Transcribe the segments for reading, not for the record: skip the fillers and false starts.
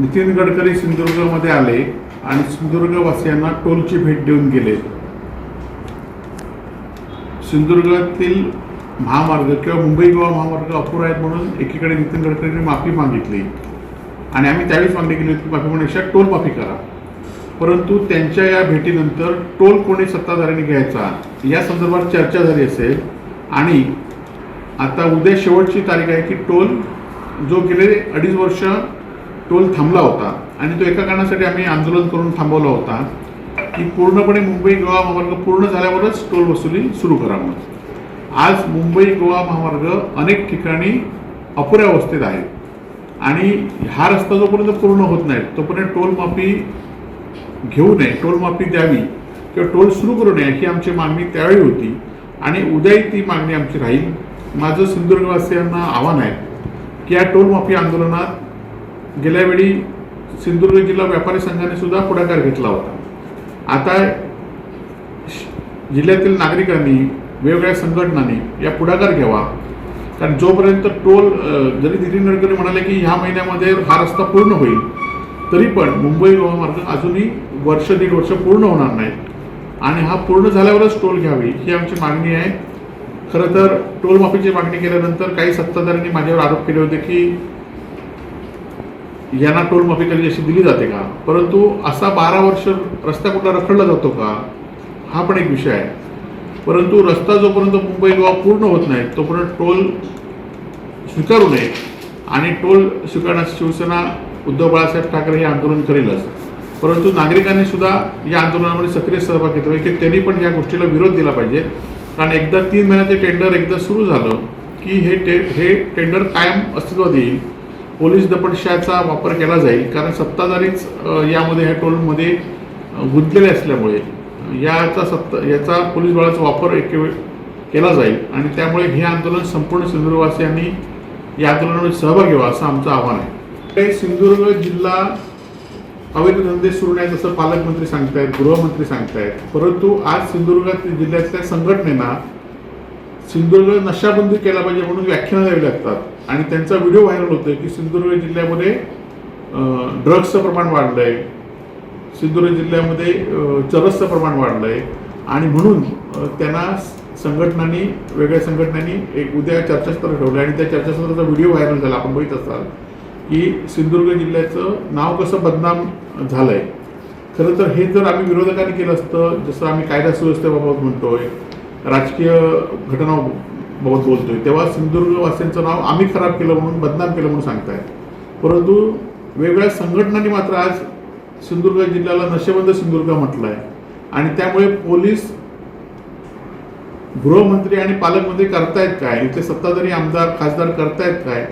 नितीन गडकरी सिंधुदुर्गमध्ये आले आणि सिंधुदुर्गवासियांना टोलची भेट देऊन गेले. सिंधुदुर्गातील महामार्ग किंवा मुंबई गोवा महामार्ग अपुरा आहेत म्हणून एकीकडे नितीन गडकरींनी माफी मागितली आणि आम्ही त्यावेळीच मागणी केली होती माफी म्हणून एकशा टोल माफी करा. परंतु त्यांच्या या भेटीनंतर टोल कोणी सत्ताधाऱ्यांनी घ्यायचा या संदर्भात चर्चा झाली असेल आणि आता उद्या शेवटची तारीख आहे की टोल जो गेले 2.5 वर्ष टोल थांबला होता आणि तो एका कारणासाठी आम्ही आंदोलन करून थांबवला होता की पूर्णपणे मुंबई गोवा महामार्ग पूर्ण झाल्यावरच टोल वसुली सुरू करावं. आज मुंबई गोवा महामार्ग अनेक ठिकाणी अपुऱ्या अवस्थेत आहे आणि हा रस्ता जोपर्यंत पूर्ण होत नाही तोपर्यंत टोल माफी घेऊ नये, टोल माफी द्यावी किंवा टोल सुरू करू नये ही आमची मागणी त्यावेळी होती आणि उद्याही ती मागणी आमची राहील. माझं सिंधुदुर्गवासियांना आव्हान आहे की या टोल माफी आंदोलनात गेल्यावेळी सिंधुदुर्ग जिल्हा व्यापारी संघाने सुद्धा पुढाकार घेतला होता. आता जिल्ह्यातील नागरिकांनी वेगवेगळ्या संघटनांनी या पुढाकार घ्यावा, कारण जोपर्यंत टोल जरी नितीन गडकरी म्हणाले की ह्या महिन्यामध्ये हा रस्ता पूर्ण होईल तरी पण मुंबई गोवा मार्ग अजूनही 1-1.5 वर्ष पूर्ण होणार नाही आणि हा पूर्ण झाल्यावरच टोल घ्यावी ही आमची मागणी आहे. खरं तर टोल माफीची मागणी केल्यानंतर काही सत्ताधाऱ्यांनी माझ्यावर आरोप केले होते की यांना टोल माफी कधी अशी दिली जाते का, परंतु असा 12 वर्ष रस्ता कुठला रखडला जातो का हा पण एक विषय आहे. परंतु रस्ता जोपर्यंत मुंबई गोवा पूर्ण होत नाही तोपर्यंत टोल स्वीकारू नये आणि टोल स्वीकारण्यास शिवसेना उद्धव बाळासाहेब ठाकरे हे आंदोलन करेलच. परंतु नागरिकांनी सुद्धा या आंदोलनामध्ये सक्रिय सहभाग घेतला की त्यांनी पण या गोष्टीला विरोध दिला पाहिजे, कारण एकदा 3 महिन्याचे टेंडर एकदा सुरू झालं की हे टेंडर कायम अस्तित्वात येईल. पोलीस दपटशाहीचा वापर केला जाईल, कारण सत्ताधारीच यामध्ये ह्या टोलमध्ये गुंतलेले असल्यामुळे याचा पोलीस बळाचा वापर केला जाईल आणि त्यामुळे हे आंदोलन संपूर्ण सिंधुदुर्गवासियांनी या आंदोलनामध्ये सहभाग घ्यावा असं आमचं आव्हान आहे. सिंधुदुर्ग जिल्हा अवैध धंदे सुरू नाहीत असं पालकमंत्री सांगतायत, गृहमंत्री सांगतायत, परंतु आज सिंधुदुर्ग जिल्ह्यातल्या संघटनेना सिंधुदुर्ग नशाबंदी केला पाहिजे म्हणून व्याख्यानं द्यावी लागतात आणि त्यांचा व्हिडिओ व्हायरल होतोय की सिंधुदुर्ग जिल्ह्यामध्ये ड्रग्सचं प्रमाण वाढलंय, सिंधुदुर्ग जिल्ह्यामध्ये चरसचं प्रमाण वाढलंय आणि म्हणून त्यांना वेगळ्या संघटनांनी एक उद्या चर्चासत्र ठेवलं आणि त्या चर्चासत्राचा व्हिडिओ व्हायरल झाला. आपण बघित असाल की सिंधुदुर्ग जिल्ह्याचं नाव कसं बदनाम झालंय. खरं तर हे जर आम्ही विरोधकांनी केलं असतं, जसं आम्ही कायदा सुव्यवस्थेबाबत म्हणतोय, राजकीय घटनाबाबत बोलतोय, तेव्हा सिंधुदुर्गवासियांचं नाव आम्ही खराब केलं म्हणून बदनाम केलं म्हणून सांगतायत. परंतु वेगवेगळ्या संघटनांनी मात्र आज सिंधुदुर्ग जिल्ह्याला नशेबंद सिंधुदुर्ग म्हटलं आहे आणि त्यामुळे पोलीस, गृहमंत्री आणि पालकमंत्री करतायत काय, इथे सत्ताधारी आमदार खासदार करतायत काय,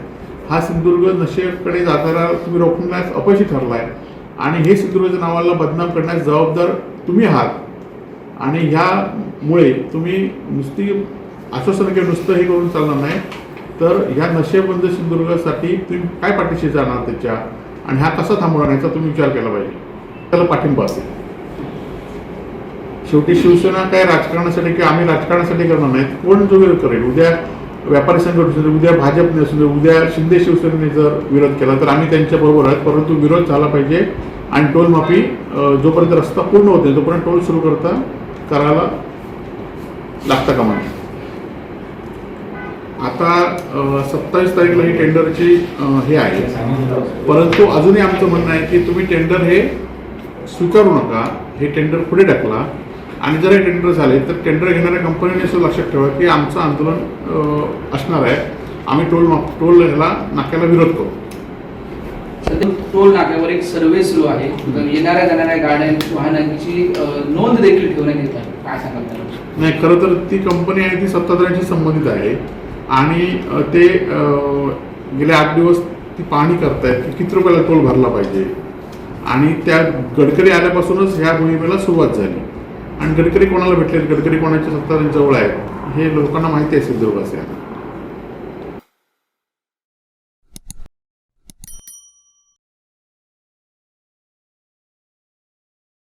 हा सिंधुदुर्ग नशेकडे जाताना तुम्ही रोखण्यास अपयशी ठरलाय आणि हे सिंधुदुर्गच्या नावाला बदनाम करण्यास जबाबदार तुम्ही आहात. आणि ह्यामुळे तुम्ही नुसती आश्वासन किंवा नुसतं हे करून चालणार नाही, तर ह्या नशेबंद सिंधुदुर्गासाठी तुम्ही काय पाठीशी जाणार त्याच्या आणि हा कसा थांबवणार याचा तुम्ही विचार केला पाहिजे, त्याला पाठिंबा असेल. शेवटी शिवसेना काय राजकारणासाठी किंवा आम्ही राजकारणासाठी करणार नाहीत. कोण जो विरोध करेल, उद्या व्यापारी संघटना, उद्या भाजपने असू दे, उद्या शिंदे शिवसेनेने जर विरोध केला तर आम्ही त्यांच्याबरोबर आहोत, परंतु विरोध झाला पाहिजे आणि टोल माफी जोपर्यंत रस्ता पूर्ण होत नाही तोपर्यंत टोल सुरू करायला लागता कामा नये. आता 27 तारीखला ही टेंडरची हे आहे, परंतु अजूनही आमचं म्हणणं आहे की तुम्ही टेंडर हे स्वीकारू नका, हे टेंडर पुढे टाकला आणि जर हे टेंडर झाले तर टेंडर घेणाऱ्या कंपनीने सुद्धा लक्षात ठेवा की आमचं आंदोलन असणार आहे, आम्ही टोल ह्याला नाक्याला विरोध करू. टोल नाक्यावर एक सर्वे सुरू आहे, येणाऱ्या जाणाऱ्या गाड्यांची वाहनांची नोंद देखील ठेवण्यात येत आहे, काय सांगाल त्याला? नाही, खरं तर ती कंपनी आहे ती सत्ताधाऱ्यांशी संबंधित आहे आणि ते गेले 8 दिवस ती पाहणी करतायत की किती रुपयाला टोल भरला पाहिजे आणि त्या गडकरी आल्यापासूनच ह्या मोहिमेला सुरुवात झाली आणि गडकरी कोणाला भेटले, गडकरी कोणाच्या सत्ताधाऱ्यांजवळ आहेत हे लोकांना माहिती आहे सिंधुदुर्गवासियांना.